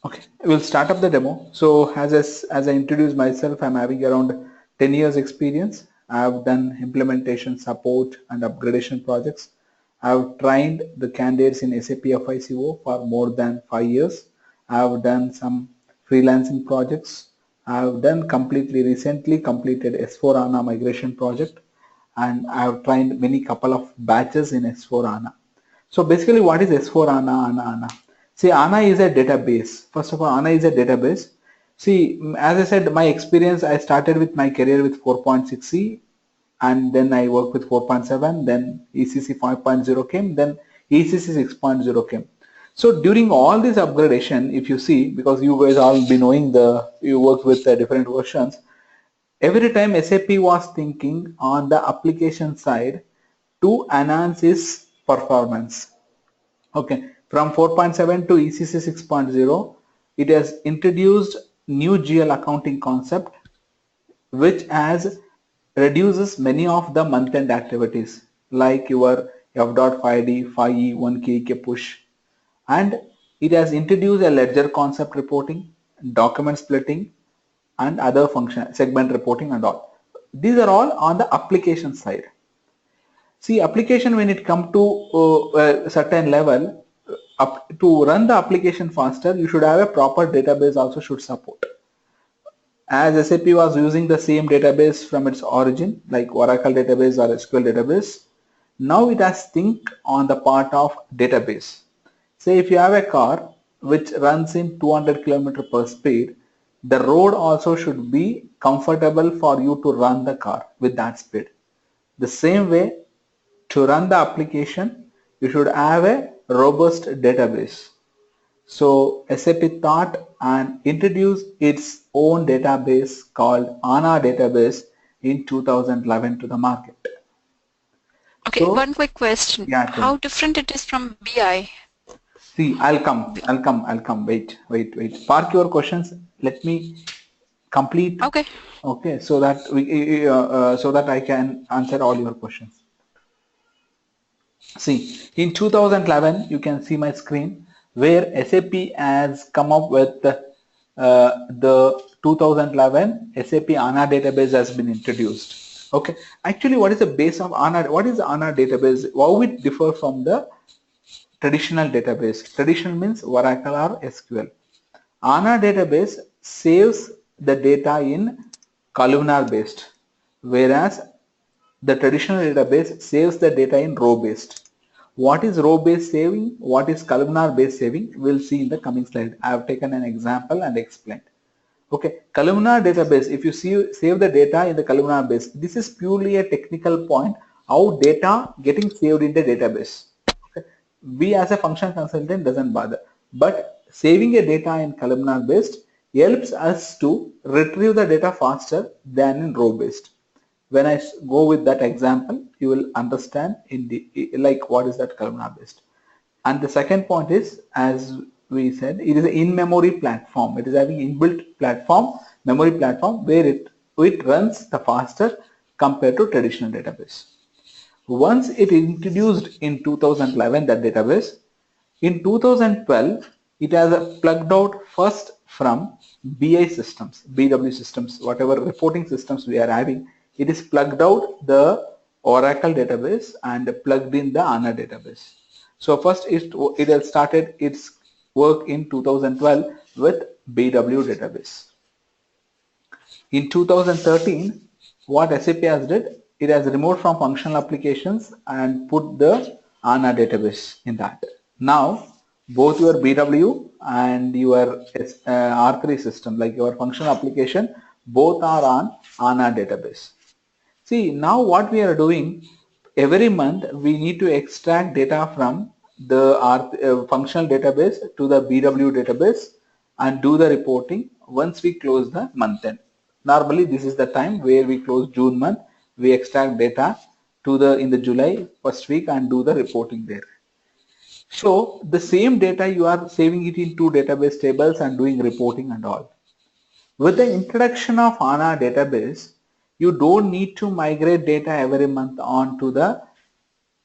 Okay, we'll start up the demo. So as I introduce myself, I'm having around 10 years experience. I've done implementation, support, and upgradation projects. I've trained the candidates in SAP FICO for more than 5 years. I've done some freelancing projects. I've done recently completed S4 HANA migration project, and I've trained many couple of batches in S4 HANA. So basically, what is S4 HANA? See, HANA is a database. First of all, HANA is a database. See, as I said, my experience, I started with my career with 4.6C, and then I worked with 4.7, then ECC 5.0 came, then ECC 6.0 came. So during all this upgradation, if you see, because you guys all be knowing you work with different versions, every time SAP was thinking on the application side to enhance its performance. Okay, from 4.7 to ECC 6.0, it has introduced new GL accounting concept, which has reduces many of the month-end activities like your F.5D, 5E, 1KK push, and it has introduced a ledger concept reporting, document splitting, and other function segment reporting and all. These are all on the application side. See, application when it come to a certain level, to run the application faster, you should have a proper database also should support. As SAP was using the same database from its origin, like Oracle database or SQL database, now it has think on the part of database. Say if you have a car which runs in 200 km per speed, the road also should be comfortable for you to run the car with that speed. The same way, to run the application, you should have a robust database. So SAP thought and introduced its own database called HANA database in 2011 to the market. Okay, So one quick question. yeah, How different it is from BI? see, I'll come. Wait. Park your questions. Let me complete. Okay. Okay, so that so that I can answer all your questions. See, in 2011, you can see my screen where SAP has come up with the 2011 SAP HANA database has been introduced. Okay, actually, what is the base of HANA? What is the HANA database? How it differ from the traditional database? Traditional means Oracle or SQL. HANA database saves the data in columnar based, whereas the traditional database saves the data in row based. What is row based saving? What is columnar based saving? We'll see in the coming slide. I have taken an example and explained. Okay, columnar database, if you save the data in the columnar base, this is purely a technical point, how data getting saved in the database. Okay. We as a function consultant doesn't bother, but saving a data in columnar based helps us to retrieve the data faster than in row based. When I go with that example, you will understand in the like what is that columnar based. And the second point is, as we said, it is an in-memory platform. It is having inbuilt platform, memory platform, where it runs the faster compared to traditional database. Once it introduced in 2011 that database, in 2012 it has plugged out first from BI systems, BW systems, whatever reporting systems we are having. It is plugged out the Oracle database and plugged in the HANA database. So first it has started its work in 2012 with BW database. In 2013, what SAP has did, it has removed from functional applications and put the HANA database in that. Now, both your BW and your R3 system, like your functional application, both are on HANA database. See, now what we are doing, every month we need to extract data from the functional database to the BW database and do the reporting once we close the month end. Normally this is the time where we close June month, we extract data to in the July first week and do the reporting there. So the same data you are saving it in two database tables and doing reporting and all. With the introduction of HANA database, you don't need to migrate data every month onto another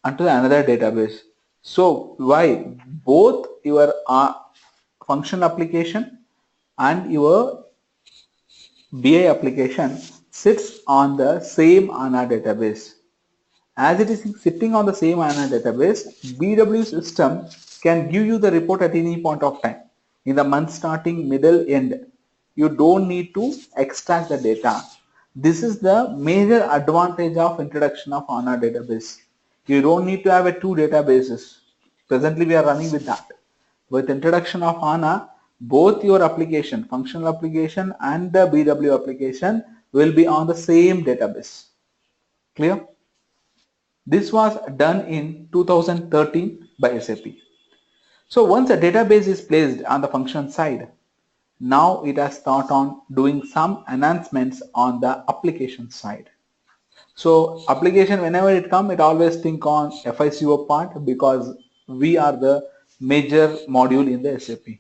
database. So why? Both your functional application and your BI application sits on the same HANA database. As it is sitting on the same HANA database, BW system can give you the report at any point of time. In the month starting, middle, end. You don't need to extract the data. This is the major advantage of introduction of HANA database. You don't need to have two databases. Presently, we are running with that. With introduction of HANA, both your application, functional application and the BW application will be on the same database. Clear? This was done in 2013 by SAP. So once a database is placed on the function side, now it has thought on doing some enhancements on the application side. So application, whenever it comes, it always think on FICO part because we are the major module in the SAP.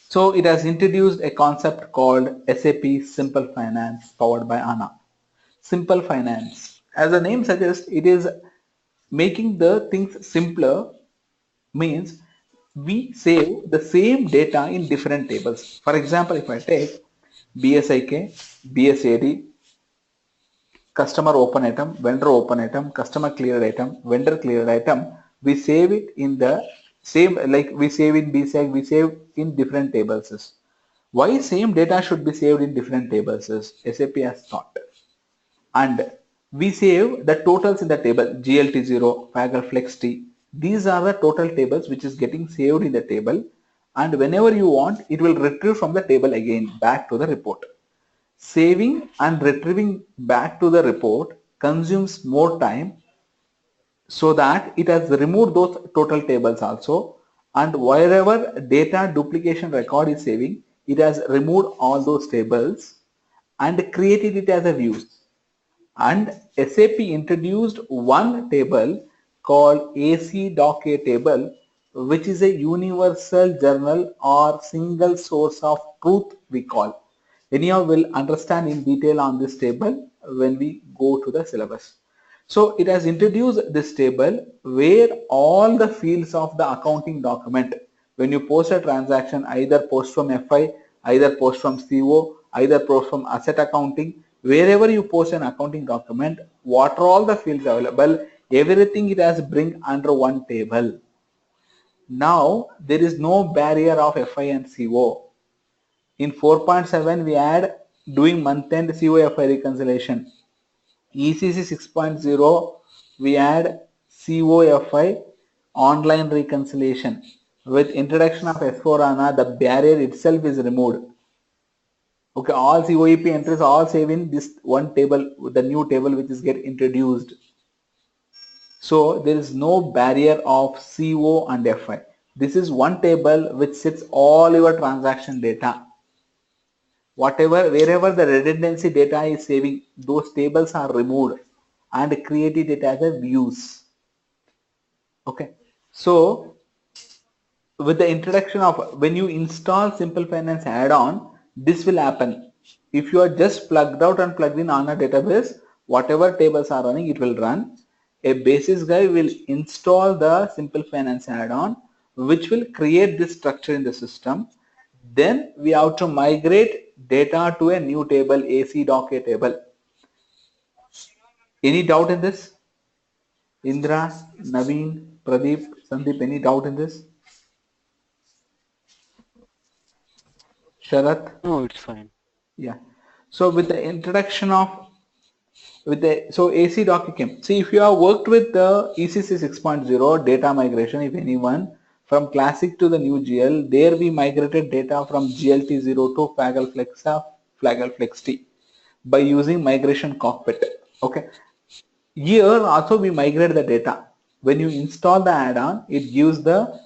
So it has introduced a concept called SAP Simple Finance powered by HANA. Simple Finance. As the name suggests, it is making the things simpler, means we save the same data in different tables. For example, if I take BSIK, BSAD, customer open item, vendor open item, customer cleared item, vendor cleared item, we save it in the same, like we save in BSIK, we save in different tables. Why same data should be saved in different tables is SAP has thought. And we save the totals in the table GLT0, Faggle Flex T. These are the total tables which is getting saved in the table, and whenever you want, it will retrieve from the table again back to the report. Saving and retrieving back to the report consumes more time, so that it has removed those total tables also, and wherever data duplication record is saving, it has removed all those tables and created it as a views. And SAP introduced one table called AC Doc A table, which is a universal journal or single source of truth we call. Anyhow, we'll understand in detail on this table when we go to the syllabus. So it has introduced this table where all the fields of the accounting document, when you post a transaction, either post from FI, either post from CO, either post from asset accounting, wherever you post an accounting document, what are all the fields available, everything it has bring under one table. Now there is no barrier of FI and CO. In 4.7 we add doing month-end CO-FI reconciliation. ECC 6.0 we add CO-FI online reconciliation. With introduction of S4HANA, the barrier itself is removed. Okay, all COEP entries all save in this one table, the new table which is get introduced. So there is no barrier of CO and FI. This is one table which sits all your transaction data. Whatever, wherever the redundancy data is saving, those tables are removed and created it as a views. Okay, so with the introduction of, when you install Simple Finance add-on, this will happen. If you are just plugged out and plugged in on a database, whatever tables are running, it will run. A basis guy will install the Simple Finance add-on, which will create this structure in the system. Then we have to migrate data to a new table, AC Doc A table. Any doubt in this? Indra, Naveen, Pradeep, Sandeep, any doubt in this? Sharath? No, it's fine. Yeah. So with the introduction of, so AC Doc came. See, if you have worked with the ECC 6.0 data migration, if anyone, from classic to the new GL, there we migrated data from GLT0 to Faggle Flex T by using migration cockpit. Okay. Here also we migrate the data. When you install the add-on, it gives the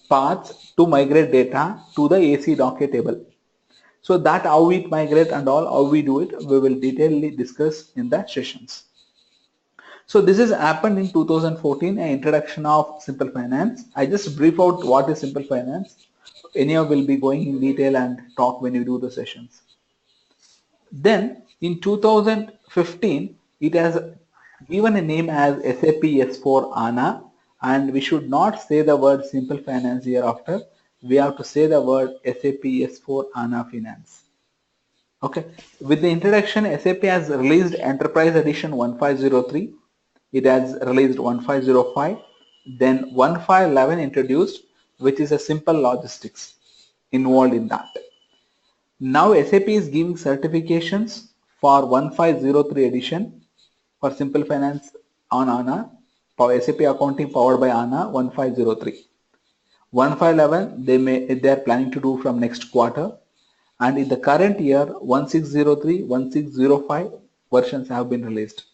paths to migrate data to the AC Doc A table. So that how we migrate and all, how we do it, we will detailedly discuss in the sessions. So this has happened in 2014, an introduction of Simple Finance. I just brief out what is Simple Finance. Anyhow will be going in detail and talk when you do the sessions. Then in 2015, it has given a name as SAP S4 HANA, and we should not say the word Simple Finance hereafter. we have to say the word SAP S4 HANA Finance. Okay, with the introduction, SAP has released Enterprise Edition 1503. It has released 1505. Then 1511 introduced, which is a simple logistics involved in that. Now SAP is giving certifications for 1503 edition for Simple Finance on HANA, for SAP accounting powered by HANA 1503. 1511 they are planning to do from next quarter, and in the current year 1603, 1605 versions have been released.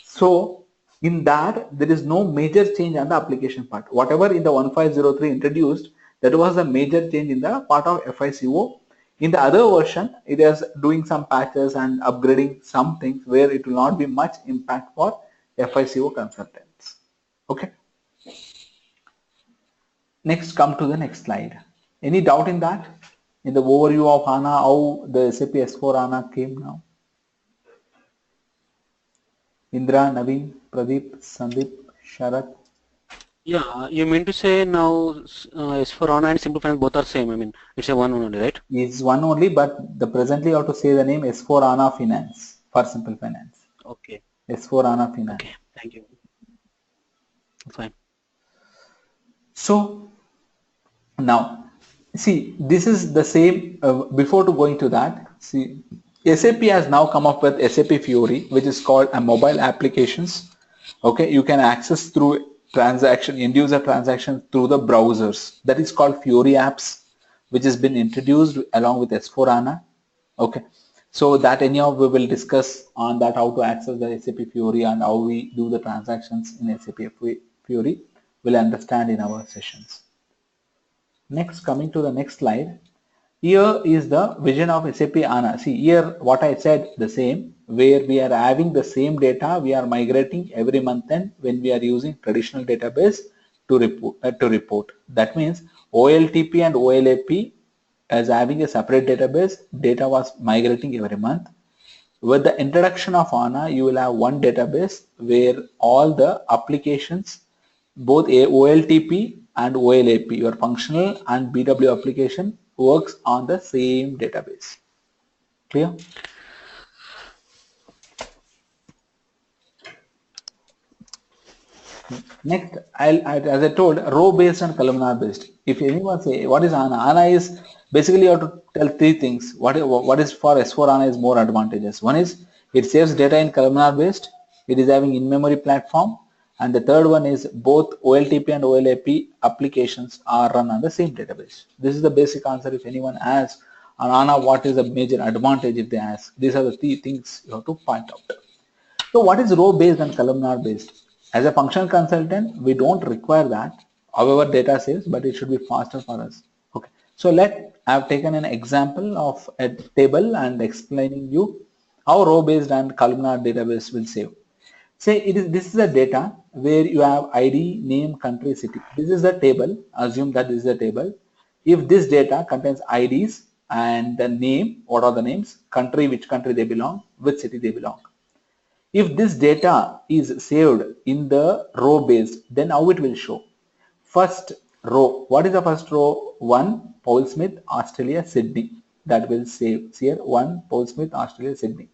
So in that there is no major change on the application part. Whatever in the 1503 introduced, that was a major change in the part of FICO. In the other version, it is doing some patches and upgrading some things where it will not be much impact for FICO consultants. Okay. Next, come to the next slide. Any doubt in that? In the overview of HANA, how the SAP S4 HANA came now? Indra, Naveen, Pradeep, Sandeep, Sharat. Yeah, you mean to say now S4 HANA and Simple Finance both are same. I mean, it's a one only, right? Is one only, but the presently you have to say the name S4 HANA Finance for Simple Finance. Okay. S4 HANA Finance. Okay. Thank you. Fine. So now, see, this is the same. Before to going to that, see, SAP has now come up with SAP Fiori, which is called a mobile applications. Okay, you can access through transaction, end user transaction through the browsers. That is called Fiori apps, which has been introduced along with S4 HANA. Okay, so that anyhow we will discuss on that, how to access the SAP Fiori and how we do the transactions in SAP Fiori. We'll understand in our sessions. Next, coming to the next slide. Here is the vision of SAP HANA. See here what I said, the same, where we are having the same data, we are migrating every month end when we are using traditional database to report. That means OLTP and OLAP as having a separate database, data was migrating every month. With the introduction of HANA, you will have one database where all the applications, both OLTP and OLAP, your functional and BW application, works on the same database. Clear? Next, as I told, row based and columnar based. If anyone say what is HANA, HANA is basically you have to tell three things. What is for S4 HANA is more advantageous. One is it saves data in columnar based. It is having in-memory platform. And the third one is both OLTP and OLAP applications are run on the same database. This is the basic answer. If anyone asks on HANA what is the major advantage, if they ask, these are the three things you have to point out. So what is row based and columnar based? As a functional consultant, we don't require that. However, data saves, but it should be faster for us. Okay. So I've taken an example of a table and explaining you how row based and columnar database will save. Say this is a data where you have ID, name, country, city. This is the table. Assume that this is a table. If this data contains IDs and the name, what are the names, country, which country they belong, which city they belong. If this data is saved in the row based, then how it will show? First row, what is the first row? 1 Paul Smith, Australia, Sydney. That will save here 1 Paul Smith, Australia, Sydney.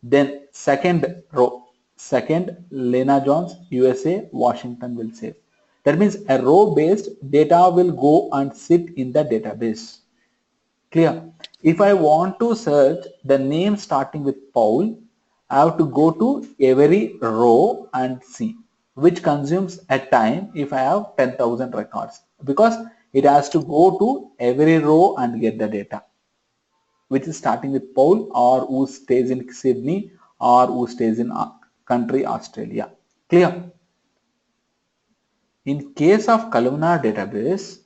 Then second row, second Lena Jones, USA, Washington will save. That means a row based data will go and sit in the database. Clear? If I want to search the name starting with Paul, I have to go to every row and see, which consumes a time if I have 10,000 records, because it has to go to every row and get the data, which is starting with Paul or who stays in Sydney or who stays in country Australia. Clear? In case of columnar database,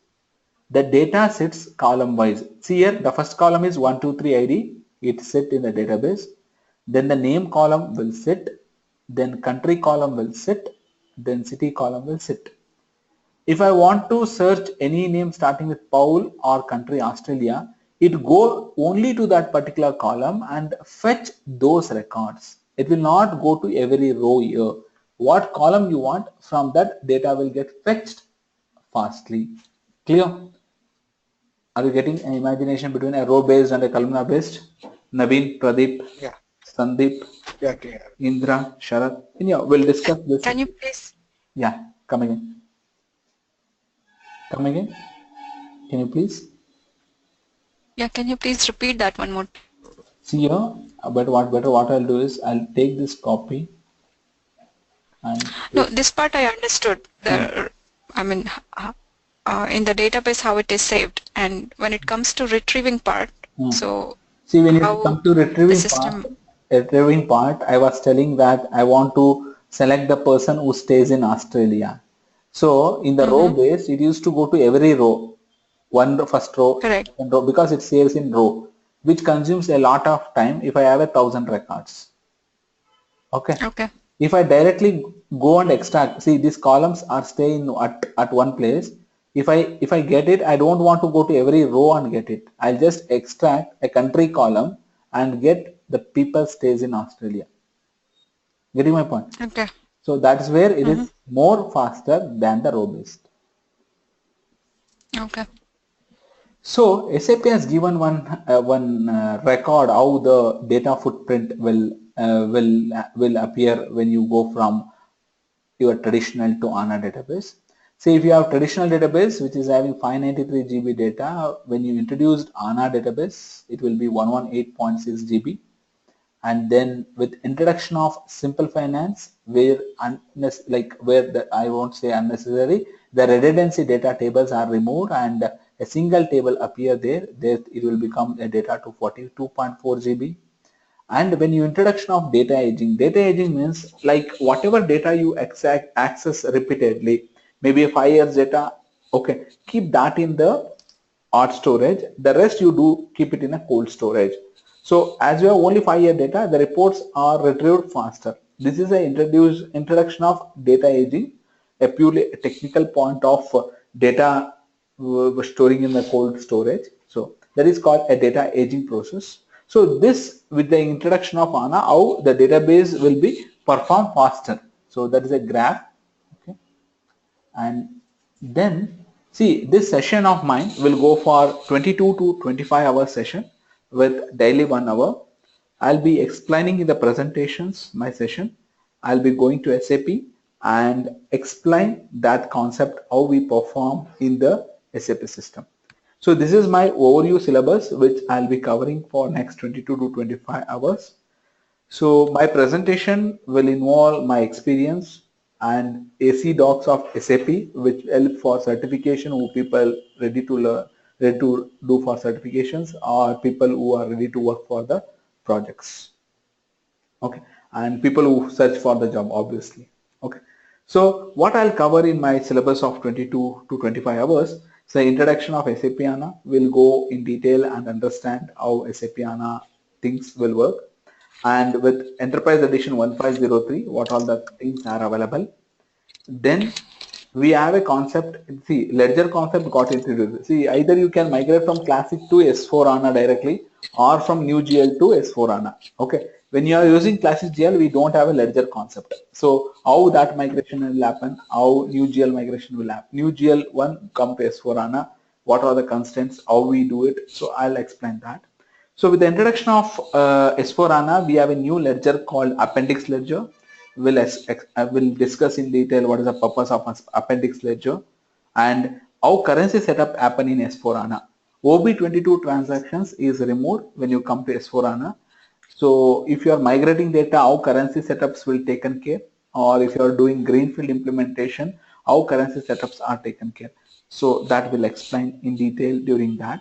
the data sits column wise. See here, the first column is 123 ID. It sits in the database. Then the name column will sit. Then country column will sit. Then city column will sit. If I want to search any name starting with Paul or country Australia, it go only to that particular column and fetch those records. It will not go to every row here. What column you want, from that data will get fetched fastly. Clear? Are you getting an imagination between a row based and a columnar based? Naveen, Pradeep, Yeah. Sandeep, Yeah. Clear. Indra, Sharat. Yeah, we'll discuss this. Can you please? Yeah, come again. Come again. Can you please? Yeah, can you please repeat that one more? See here, but what I'll do is I'll take this copy and No, this part I understood. I mean, in the database how it is saved, and when it comes to retrieving part, so see when it how comes to the system. retrieving part, I was telling that I want to select the person who stays in Australia. So in the row base, it used to go to every row, first row, Correct. second row, because it saves in row, which consumes a lot of time if I have 1,000 records. Okay. Okay. If I directly go and extract, see these columns are staying at one place. If I get it, I don't want to go to every row and get it. I'll just extract a country column and get the people stays in Australia. Getting my point? Okay. So that's where it is more faster than the row based. Okay. So SAP has given one record how the data footprint will appear when you go from your traditional to HANA database. Say if you have traditional database which is having 593 GB data, when you introduced HANA database, it will be 118.6 GB. And then with introduction of Simple Finance, where I won't say unnecessary, the redundancy data tables are removed and a single table appear there. There it will become a data to 42.4 GB. And when you introduction of data aging means like whatever data you access repeatedly, maybe 5 years data, okay, keep that in the hot storage. The rest you do keep it in a cold storage. So as you have only 5-year data, the reports are retrieved faster. This is an introduction of data aging, a purely technical point of data storing in the cold storage. So that is called a data aging process. So this with the introduction of HANA, how the database will be perform faster. So that is a graph. Okay. And then see this session of mine will go for 22 to 25 hour session with daily 1 hour. I'll be explaining in the presentations my session. I'll be going to SAP and explain that concept how we perform in the SAP system. So this is my overview syllabus which I'll be covering for next 22 to 25 hours. So my presentation will involve my experience and AC docs of SAP which help for certification who people ready to learn, ready to do for certifications or people who are ready to work for the projects. Okay, and people who search for the job obviously. Okay, so what I'll cover in my syllabus of 22 to 25 hours. So introduction of SAP HANA, will go in detail and understand how SAP HANA things will work. And with Enterprise Edition 1503, what all the things are available. Then we have a concept, see ledger concept got introduced. See either you can migrate from classic to S4 HANA directly or from new GL to S4 HANA. Okay, when you are using classic GL, we don't have a ledger concept. So how that migration will happen, how new GL migration will happen, new GL one come to S4 HANA, what are the constraints, how we do it. So I'll explain that. So with the introduction of S4 HANA, we have a new ledger called Appendix Ledger. I will discuss in detail what is the purpose of Appendix Ledger and how currency setup happen in S4 HANA. OB22 transactions is removed when you come to S4 HANA. So if you are migrating data, how currency setups will taken care, or if you are doing greenfield implementation, how currency setups are taken care. So that will explain in detail during that.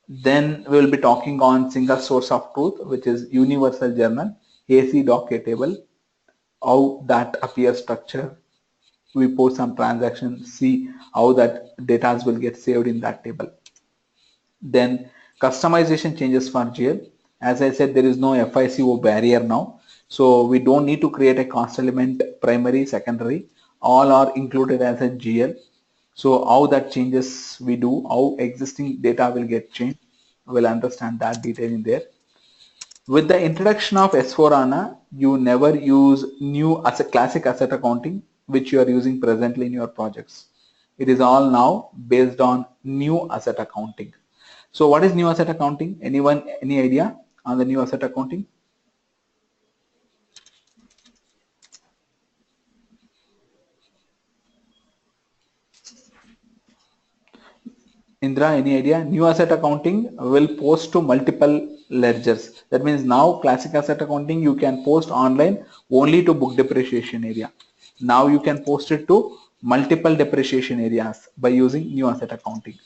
Then we will be talking on single source of truth, which is universal journal, AC docket table, how that appears structure. We post some transactions, see how that data will get saved in that table. Then customization changes for GL. As I said, there is no FICO barrier now. So we don't need to create a cost element primary, secondary. All are included as a GL. So how that changes we do, how existing data will get changed, we'll understand that detail in there. With the introduction of S4 HANA, you never use new as a classic asset accounting, which you are using presently in your projects. It is all now based on new asset accounting. So what is new asset accounting? Anyone, any idea on the new asset accounting? Indra, any idea? New asset accounting will post to multiple ledgers. That means now classic asset accounting you can post online only to book depreciation area. Now you can post it to multiple depreciation areas by using new asset accounting.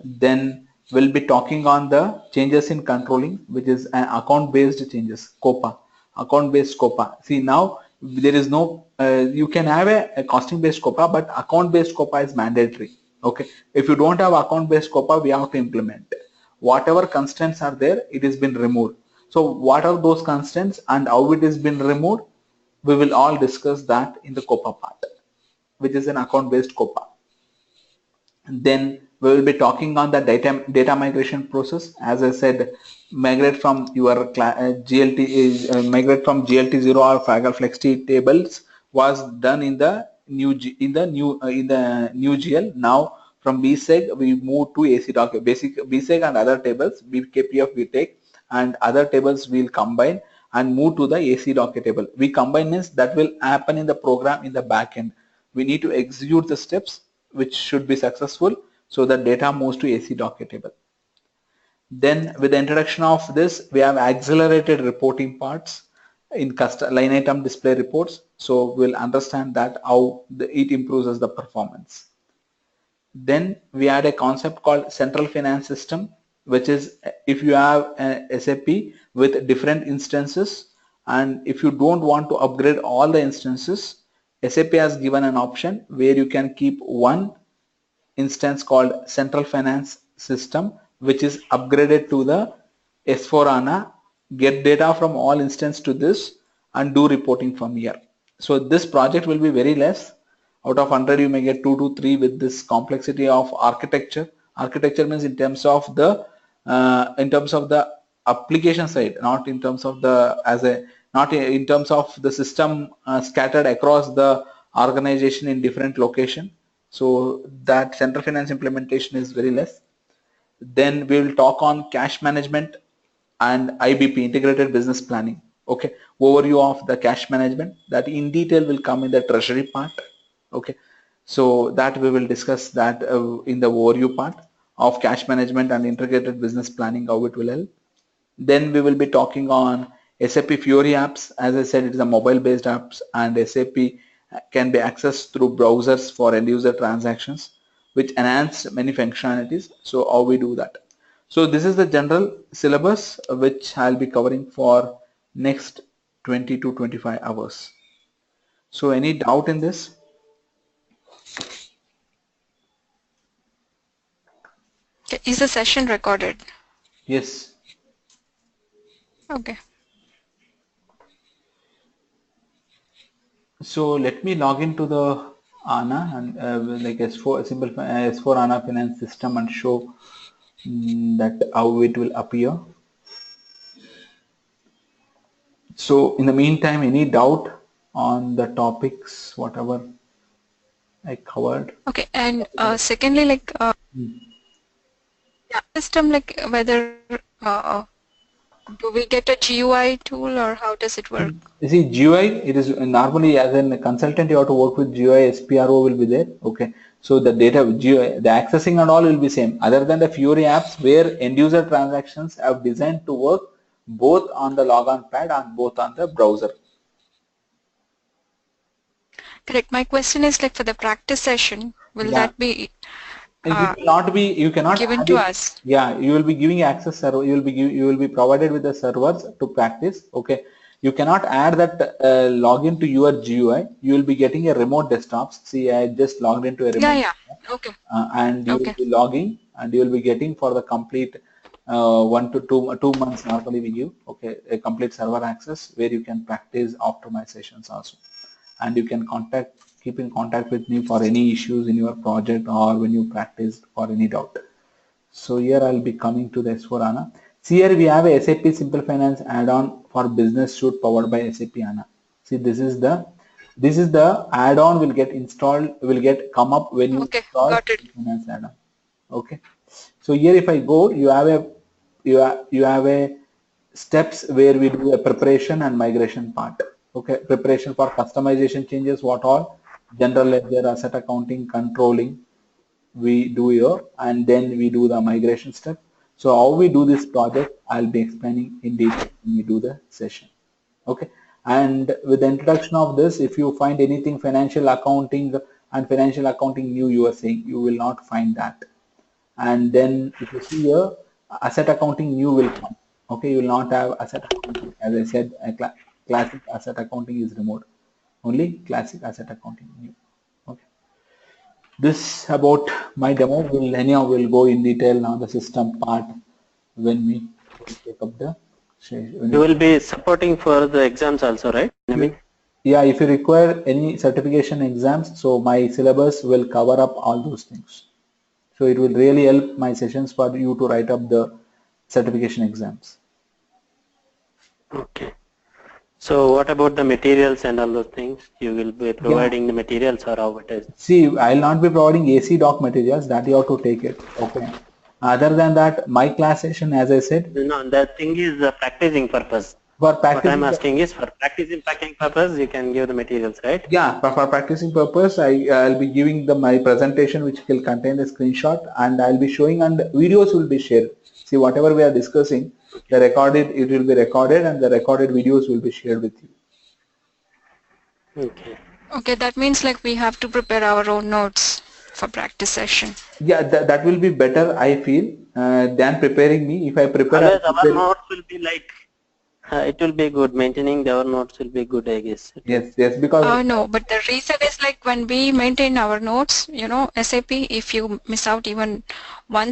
Then we'll be talking on the changes in controlling, which is an account based changes, COPA, account based COPA. See, now there is no you can have a costing based COPA, but account based COPA is mandatory. Okay, if you don't have account based COPA, we have to implement whatever constraints are there. It has been removed. So what are those constraints and how it has been removed? We will all discuss that in the COPA part, which is an account based COPA. Then we will be talking on the data migration process. As I said, migrate from your GLT migrate from GLT0 or Fragile Flexi tables was done in the new new GL. Now from BSEG we move to AC doc, basic BSEG and other tables, BKPF we take, and other tables will combine and move to the AC docket table. We combine means that will happen in the program in the back end. We need to execute the steps which should be successful so that data moves to AC docket table. Then with the introduction of this, we have accelerated reporting parts in custom line item display reports. So we'll understand that how it improves the performance. Then we had a concept called central finance system, which is if you have a SAP with different instances, and if you don't want to upgrade all the instances, SAP has given an option where you can keep one instance called central finance system, which is upgraded to the S4HANA, get data from all instance to this and do reporting from here. So this project will be very less. Out of 100 you may get 2 to 3 with this complexity of architecture. Architecture means in terms of the application side, not in terms of the not in terms of the system scattered across the organization in different location. So that central finance implementation is very less. Then we will talk on cash management and IBP, integrated business planning. Okay, overview of the cash management, that in detail will come in the treasury part. Okay, so that we will discuss that in the overview part of cash management and integrated business planning, how it will help. Then we will be talking on SAP Fiori apps. As I said, it is a mobile based apps, and SAP can be accessed through browsers for end user transactions, which enhance many functionalities. So how we do that? So this is the general syllabus which I'll be covering for next 20 to 25 hours. So any doubt in this? Is the session recorded? Yes. Okay. So let me log into the HANA and like S4 Simple S4 HANA Finance system and show that how it will appear. So in the meantime, any doubt on the topics, whatever I covered? Okay, and secondly, like system, like whether do we get a GUI tool or how does it work? You see, GUI, it is normally as a consultant you have to work with GUI, SPRO will be there. Okay, so the data GUI, the accessing and all will be same, other than the Fiori apps where end user transactions have designed to work both on the logon pad and both on the browser. Correct. My question is like for the practice session, will that be you cannot given to us? Yeah, you will be giving access server. You will be provided with the servers to practice. Okay, you cannot add that login to your GUI. You will be getting a remote desktops. See, I just logged into a remote. Yeah. Okay. And you will be logging, and you will be getting for the complete 1 to 2 months normally we give. Okay, a complete server access where you can practice after my sessions also, and you can keep in contact with me for any issues in your project or when you practice or any doubt. So here I'll be coming to the S4HANA. See, here we have a SAP Simple Finance add-on for business suite powered by SAP HANA. See, this is the This is the add-on will get installed, come up when you Okay, install got it. finance add-on. Okay. So here if I go, you have a steps where we do a preparation and migration part. Okay, preparation for customization changes, what all general ledger, asset accounting, controlling we do here, and then we do the migration step. So how we do this project, I'll be explaining in detail when we do the session. Okay, and with the introduction of this, if you find anything financial accounting and financial accounting new, you are saying you will not find that. And then if you see here, asset accounting new will come. Okay, you will not have asset accounting. As I said, classic asset accounting is removed. Only classic asset accounting new. Okay. This about my demo. We'll go in detail on the system part when we take up the. You will be supporting for the exams also, right? I mean, yeah, if you require any certification exams, so my syllabus will cover up all those things. So it will really help my sessions for you to write up the certification exams. okay. So what about the materials and all those things? You will be providing the materials or how it is? See, I'll not be providing AC doc materials, that you have to take it. Okay. Other than that, my class session, as I said. No, that thing is the practicing purpose. For practicing, what I'm asking is for practicing purpose, you can give the materials, right? Yeah, for practicing purpose, I'll be giving my presentation, which will contain the screenshot, and I'll be showing, and videos will be shared. See, whatever we are discussing, it will be recorded, and the recorded videos will be shared with you. Okay. Okay, that means like we have to prepare our own notes for practice session. Yeah, that will be better, I feel, than preparing me. If I prepare, our notes will be like, it will be good. Maintaining our notes will be good, I guess. Yes, because. No, but the reason is like when we maintain our notes, SAP, if you miss out even one